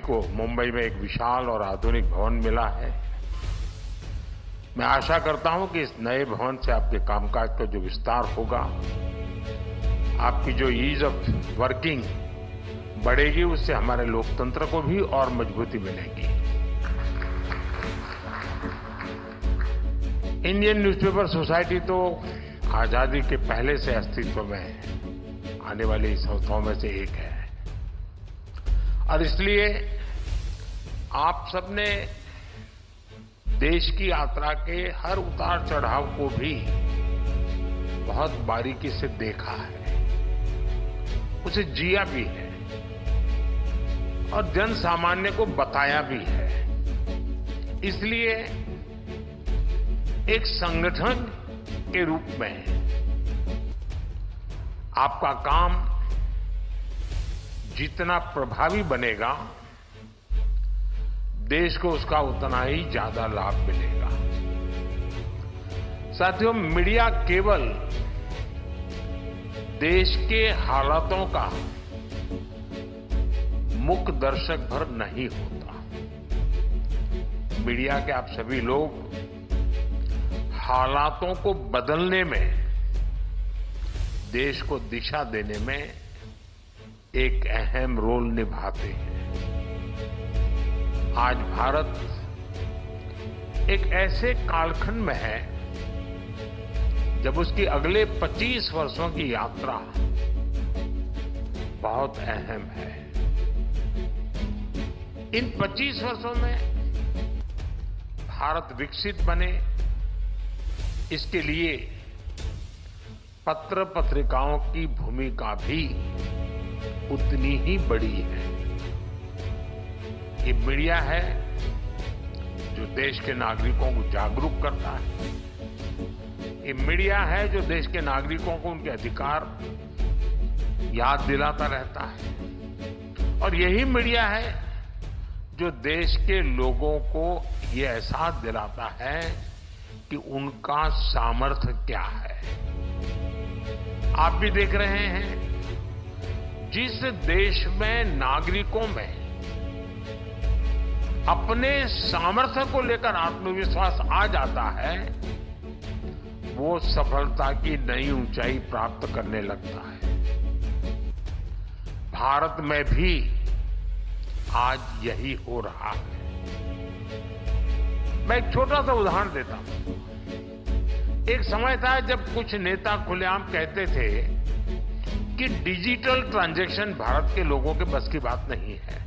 को मुंबई में एक विशाल और आधुनिक भवन मिला है। मैं आशा करता हूं कि इस नए भवन से आपके कामकाज का जो विस्तार होगा, आपकी जो ईज ऑफ वर्किंग बढ़ेगी, उससे हमारे लोकतंत्र को भी और मजबूती मिलेगी। इंडियन न्यूज़पेपर सोसाइटी तो आजादी के पहले से अस्तित्व में आने वाली संस्थाओं में से एक है और इसलिए आप सबने देश की यात्रा के हर उतार चढ़ाव को भी बहुत बारीकी से देखा है, उसे जिया भी है और जन सामान्य को बताया भी है। इसलिए एक संगठन के रूप में आपका काम जितना प्रभावी बनेगा, देश को उसका उतना ही ज्यादा लाभ मिलेगा। साथियों, मीडिया केवल देश के हालातों का मुख्य दर्शक भर नहीं होता। मीडिया के आप सभी लोग हालातों को बदलने में, देश को दिशा देने में एक अहम रोल निभाते हैं। आज भारत एक ऐसे कालखंड में है जब उसकी अगले 25 वर्षों की यात्रा बहुत अहम है। इन 25 वर्षों में भारत विकसित बने, इसके लिए पत्र पत्रिकाओं की भूमिका भी उतनी ही बड़ी है। ये मीडिया है जो देश के नागरिकों को जागरूक करता है। ये मीडिया है जो देश के नागरिकों को उनके अधिकार याद दिलाता रहता है और यही मीडिया है जो देश के लोगों को ये एहसास दिलाता है कि उनका सामर्थ्य क्या है। आप भी देख रहे हैं, जिस देश में नागरिकों में अपने सामर्थ्य को लेकर आत्मविश्वास आ जाता है, वो सफलता की नई ऊंचाई प्राप्त करने लगता है। भारत में भी आज यही हो रहा है। मैं एक छोटा सा उदाहरण देता हूं। एक समय था जब कुछ नेता खुलेआम कहते थे कि डिजिटल ट्रांजैक्शन भारत के लोगों के बस की बात नहीं है।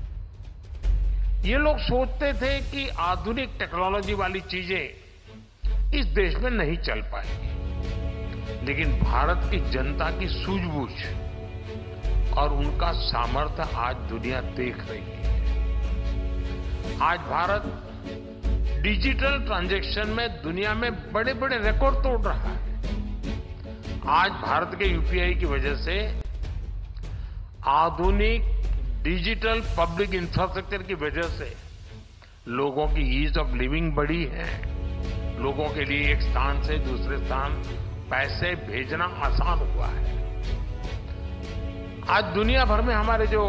ये लोग सोचते थे कि आधुनिक टेक्नोलॉजी वाली चीजें इस देश में नहीं चल पाएंगी, लेकिन भारत की जनता की सूझबूझ और उनका सामर्थ्य आज दुनिया देख रही है। आज भारत डिजिटल ट्रांजैक्शन में दुनिया में बड़े बड़े रिकॉर्ड तोड़ रहा है। आज भारत के यूपीआई की वजह से आधुनिक डिजिटल पब्लिक इंफ्रास्ट्रक्चर की वजह से लोगों की ईज ऑफ लिविंग बढ़ी है। लोगों के लिए एक स्थान से दूसरे स्थान पैसे भेजना आसान हुआ है। आज दुनिया भर में हमारे जो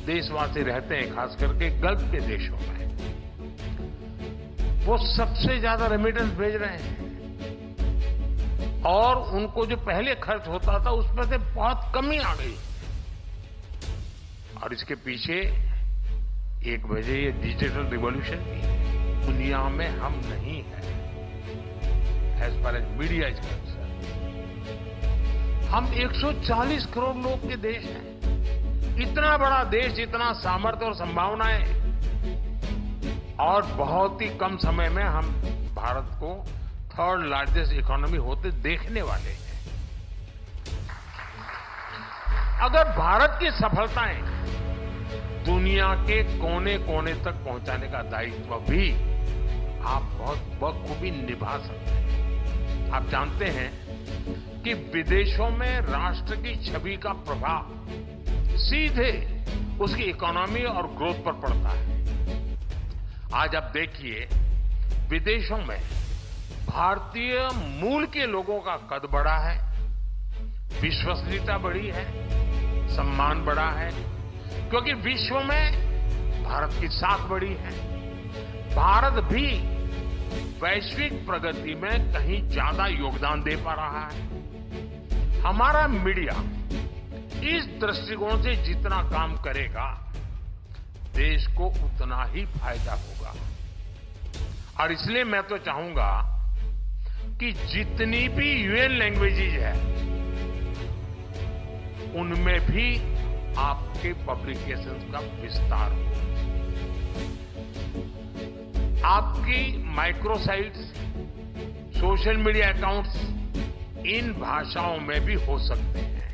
देशवासी रहते हैं, खास करके गल्फ के देशों में, वो सबसे ज्यादा रेमिटेंस भेज रहे हैं और उनको जो पहले खर्च होता था उसमें से बहुत कमी आ गई। और इसके पीछे एक वजह ये डिजिटल रिवॉल्यूशन की है। दुनिया में हम नहीं है as far as media is concern. हम 140 करोड़ लोग के देश हैं। इतना बड़ा देश, इतना सामर्थ्य और संभावनाएं, और बहुत ही कम समय में हम भारत को थर्ड लार्जेस्ट इकोनॉमी होते देखने वाले हैं। अगर भारत की सफलताएं दुनिया के कोने कोने तक पहुंचाने का दायित्व भी आप बहुत बखूबी निभा सकते हैं। आप जानते हैं कि विदेशों में राष्ट्र की छवि का प्रभाव सीधे उसकी इकोनॉमी और ग्रोथ पर पड़ता है। आज आप देखिए, विदेशों में भारतीय मूल के लोगों का कद बढ़ा है, विश्वसनीयता बढ़ी है, सम्मान बढ़ा है, क्योंकि विश्व में भारत की साख बढ़ी है। भारत भी वैश्विक प्रगति में कहीं ज्यादा योगदान दे पा रहा है। हमारा मीडिया इस दृष्टिकोण से जितना काम करेगा, देश को उतना ही फायदा होगा। और इसलिए मैं तो चाहूंगा कि जितनी भी यूएन लैंग्वेजेज है, उनमें भी आपके पब्लिकेशंस का विस्तार हो। आपकी microsites, social media accounts in भाषाओं में भी हो सकते हैं।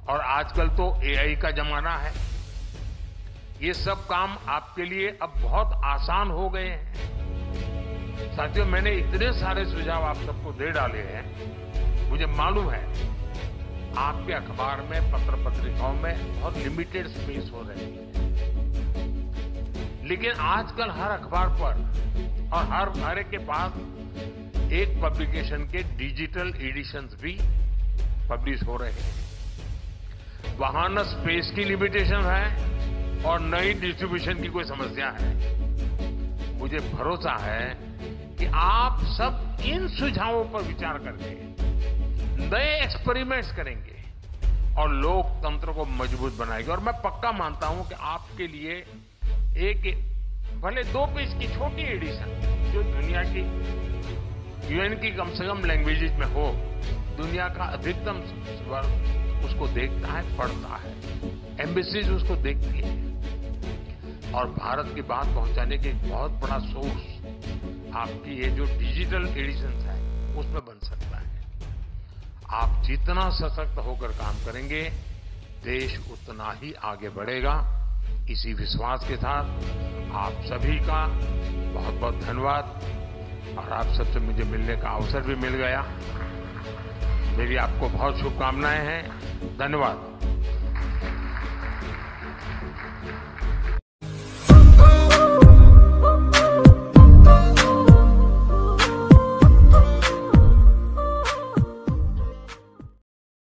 और आजकल तो एआई का जमाना है। ये सब काम आपके लिए अब बहुत आसान हो गए हैं। साथियों, मैंने इतने सारे सुझाव आप सबको दे डाले हैं। मुझे मालूम है आपके अखबार में, पत्र पत्रिकाओं में बहुत लिमिटेड स्पेस हो रही है, लेकिन आजकल हर अखबार पर और हर एक के पास एक पब्लिकेशन के डिजिटल एडिशंस भी पब्लिश हो रहे हैं। वहां न स्पेस की लिमिटेशन है और न ही डिस्ट्रीब्यूशन की कोई समस्या है। मुझे भरोसा है कि आप सब इन सुझावों पर विचार करके नए एक्सपेरिमेंट्स करेंगे और लोकतंत्र को मजबूत बनाएंगे। और मैं पक्का मानता हूं कि आपके लिए एक भले 2 पेज की छोटी एडिशन जो दुनिया की यूएन की कम से कम लैंग्वेजेज में हो, दुनिया का अधिकतम वर्ग उसको देखता है, पढ़ता है, एम्बेसीज उसको देखती है। और भारत की बात पहुंचाने के एक बहुत बड़ा सोर्स आपकी ये जो डिजिटल एडिशंस है उसमें बन सकता है। आप जितना सशक्त होकर काम करेंगे, देश उतना ही आगे बढ़ेगा। इसी विश्वास के साथ आप सभी का बहुत बहुत धन्यवाद। और आप सबसे मुझे मिलने का अवसर भी मिल गया। मेरी आपको बहुत शुभकामनाएं हैं। धन्यवाद।